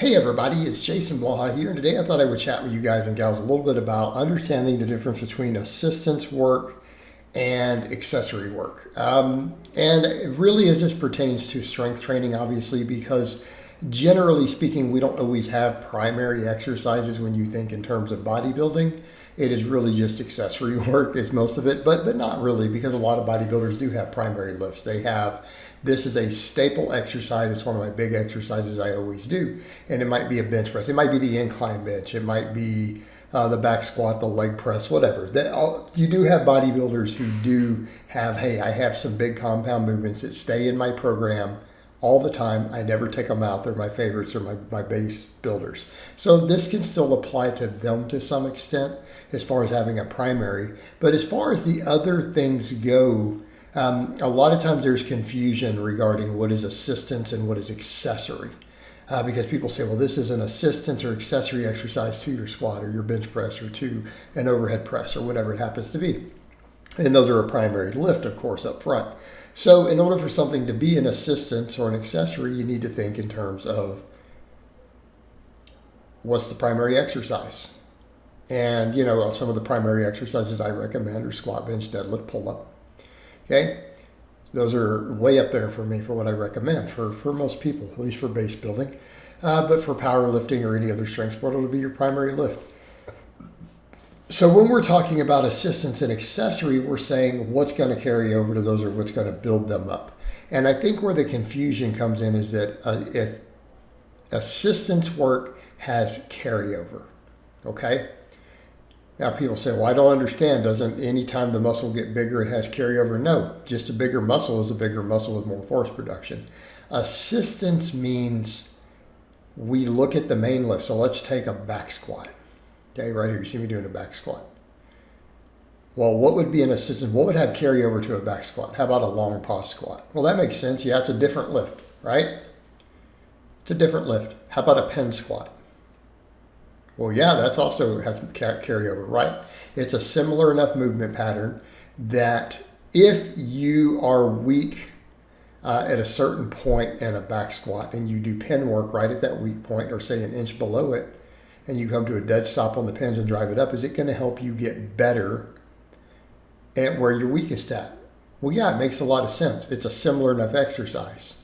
Hey everybody, it's Jason Blaha here, and today I thought I would chat with you guys and gals a little bit about understanding the difference between assistance work and accessory work. And it really as this pertains to strength training, obviously, because generally speaking, we don't always have primary exercises when you think in terms of bodybuilding. It is really just accessory work is most of it, but not really, because a lot of bodybuilders do have primary lifts. This is a staple exercise. It's one of my big exercises I always do. And it might be a bench press. It might be the incline bench. It might be the back squat, the leg press, whatever. You do have bodybuilders who do have, hey, I have some big compound movements that stay in my program all the time. I never take them out. They're my favorites. They're my base builders. So this can still apply to them to some extent as far as having a primary. But as far as the other things go, a lot of times there's confusion regarding what is assistance and what is accessory. Because people say, well, this is an assistance or accessory exercise to your squat or your bench press or to an overhead press or whatever it happens to be. And those are a primary lift, of course, up front. So in order for something to be an assistance or an accessory, you need to think in terms of what's the primary exercise. And, some of the primary exercises I recommend are squat, bench, deadlift, pull-up. Okay? Those are way up there for me for what I recommend for most people, at least for base building. But for powerlifting or any other strength sport, it'll be your primary lift. So when we're talking about assistance and accessory, we're saying what's going to carry over to those or what's going to build them up. And I think where the confusion comes in is that assistance work has carryover. Okay? Now people say, well, I don't understand. Doesn't any time the muscle get bigger, it has carryover? No, just a bigger muscle is a bigger muscle with more force production. Assistance means we look at the main lift. So let's take a back squat. Okay, right here, you see me doing a back squat. Well, what would be an assistance? What would have carryover to a back squat? How about a long pause squat? Well, that makes sense. Yeah, it's a different lift, right? It's a different lift. How about a pen squat? Well, yeah, that's also has carryover, right? It's a similar enough movement pattern that if you are weak at a certain point in a back squat and you do pen work right at that weak point or say an inch below it, and you come to a dead stop on the pins and drive it up, is it going to help you get better at where you're weakest at? Well, yeah, it makes a lot of sense. It's a similar enough exercise.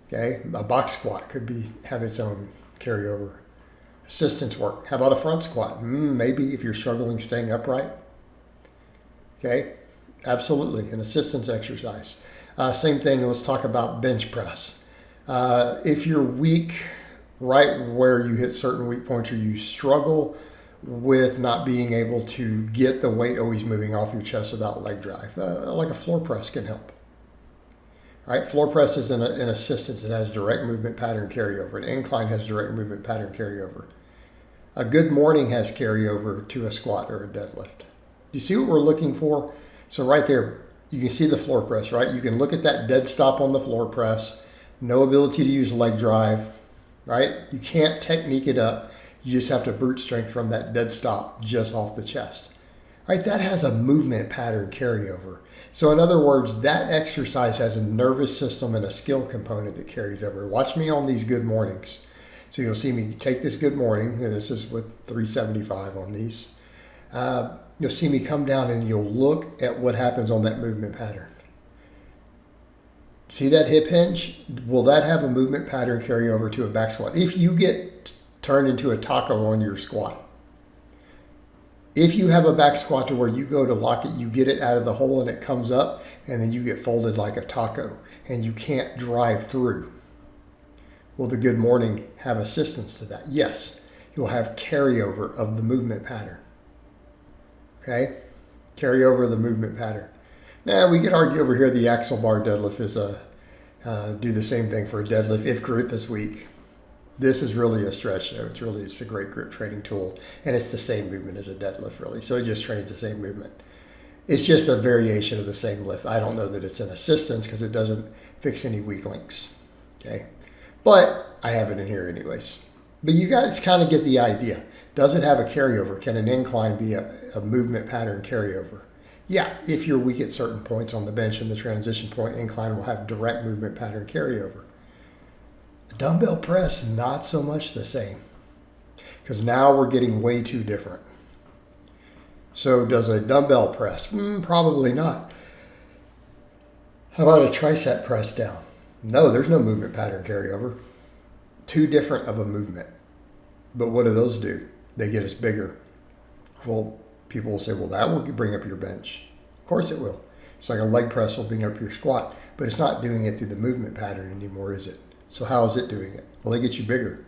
Okay, a box squat could have its own carryover. Assistance work. How about a front squat? Maybe if you're struggling staying upright. Okay, absolutely, an assistance exercise. Same thing, let's talk about bench press. If you're weak right where you hit certain weak points or you struggle with not being able to get the weight always moving off your chest without leg drive, like a floor press can help. All right, floor press is an assistance. It has direct movement pattern carryover. An incline has direct movement pattern carryover. A good morning has carryover to a squat or a deadlift. You see what we're looking for? So right there, you can see the floor press, right? You can look at that dead stop on the floor press. No ability to use leg drive, right? You can't technique it up. You just have to brute strength from that dead stop just off the chest. Right? That has a movement pattern carryover. So in other words, that exercise has a nervous system and a skill component that carries over. Watch me on these good mornings. So you'll see me take this good morning, and this is with 375 on these. You'll see me come down and you'll look at what happens on that movement pattern. See that hip hinge? Will that have a movement pattern carry over to a back squat? If you get turned into a taco on your squat, if you have a back squat to where you go to lock it, you get it out of the hole and it comes up, and then you get folded like a taco and you can't drive through. Will the good morning have assistance to that? Yes. You'll have carryover of the movement pattern. Okay? Carryover of the movement pattern. Now, we could argue over here the axle bar deadlift is do the same thing for a deadlift if grip is weak. This is really a stretch, though. It's a great grip training tool, and it's the same movement as a deadlift, really. So it just trains the same movement. It's just a variation of the same lift. I don't know that it's an assistance because it doesn't fix any weak links. Okay, but I have it in here anyways. But you guys kind of get the idea. Does it have a carryover? Can an incline be a movement pattern carryover? Yeah, if you're weak at certain points on the bench and the transition point, incline will have direct movement pattern carryover. Dumbbell press, not so much the same. Because now we're getting way too different. So does a dumbbell press? Probably not. How about a tricep press down? No, there's no movement pattern carryover. Too different of a movement. But what do those do? They get us bigger. Well, people will say, well, that will bring up your bench. Of course it will. It's like a leg press will bring up your squat, but it's not doing it through the movement pattern anymore, is it? So how is it doing it? Well, it gets you bigger.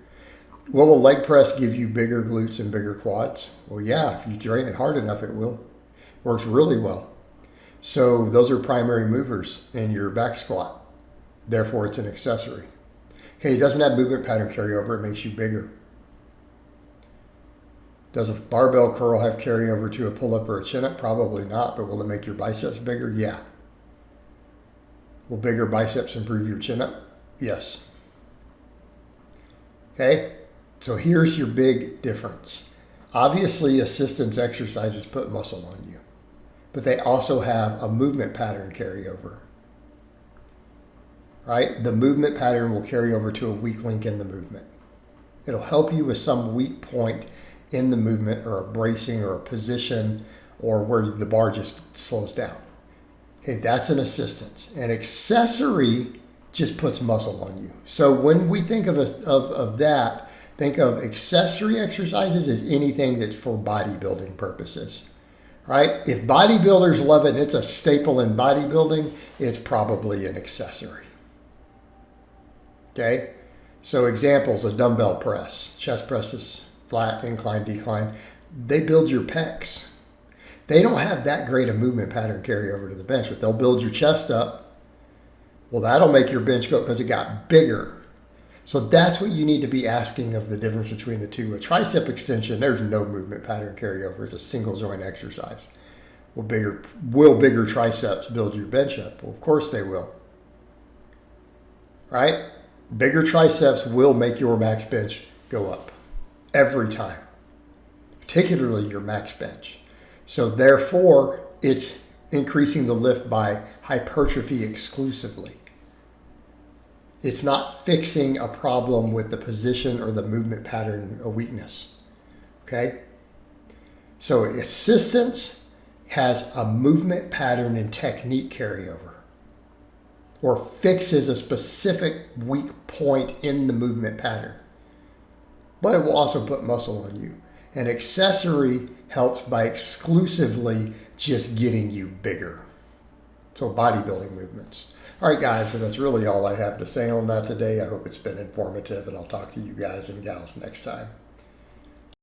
Will a leg press give you bigger glutes and bigger quads? Well, yeah, if you train it hard enough, it will. Works really well. So those are primary movers in your back squat. Therefore, it's an accessory. Okay, it doesn't have movement pattern carryover. It makes you bigger. Does a barbell curl have carryover to a pull-up or a chin-up? Probably not, but will it make your biceps bigger? Yeah. Will bigger biceps improve your chin-up? Yes. Okay, so here's your big difference. Obviously, assistance exercises put muscle on you, but they also have a movement pattern carryover. Right? The movement pattern will carry over to a weak link in the movement. It'll help you with some weak point in the movement, or a bracing, or a position, or where the bar just slows down. Okay, that's an assistance. An accessory just puts muscle on you. So when we think of that, think of accessory exercises as anything that's for bodybuilding purposes. Right? If bodybuilders love it and it's a staple in bodybuilding, it's probably an accessory. Okay? So examples, a dumbbell press, chest presses, flat, incline, decline, they build your pecs. They don't have that great a movement pattern carry over to the bench, but they'll build your chest up. Well, that'll make your bench go because it got bigger. So that's what you need to be asking of the difference between the two. A tricep extension, there's no movement pattern carryover. It's a single joint exercise. Will bigger triceps build your bench up? Well, of course they will. Right? Bigger triceps will make your max bench go up every time, particularly your max bench. So therefore, it's increasing the lift by hypertrophy exclusively. It's not fixing a problem with the position or the movement pattern, a weakness. Okay? So assistance has a movement pattern and technique carryover, or fixes a specific weak point in the movement pattern. But it will also put muscle on you. An accessory helps by exclusively just getting you bigger. So bodybuilding movements. All right, guys, so that's really all I have to say on that today. I hope it's been informative, and I'll talk to you guys and gals next time.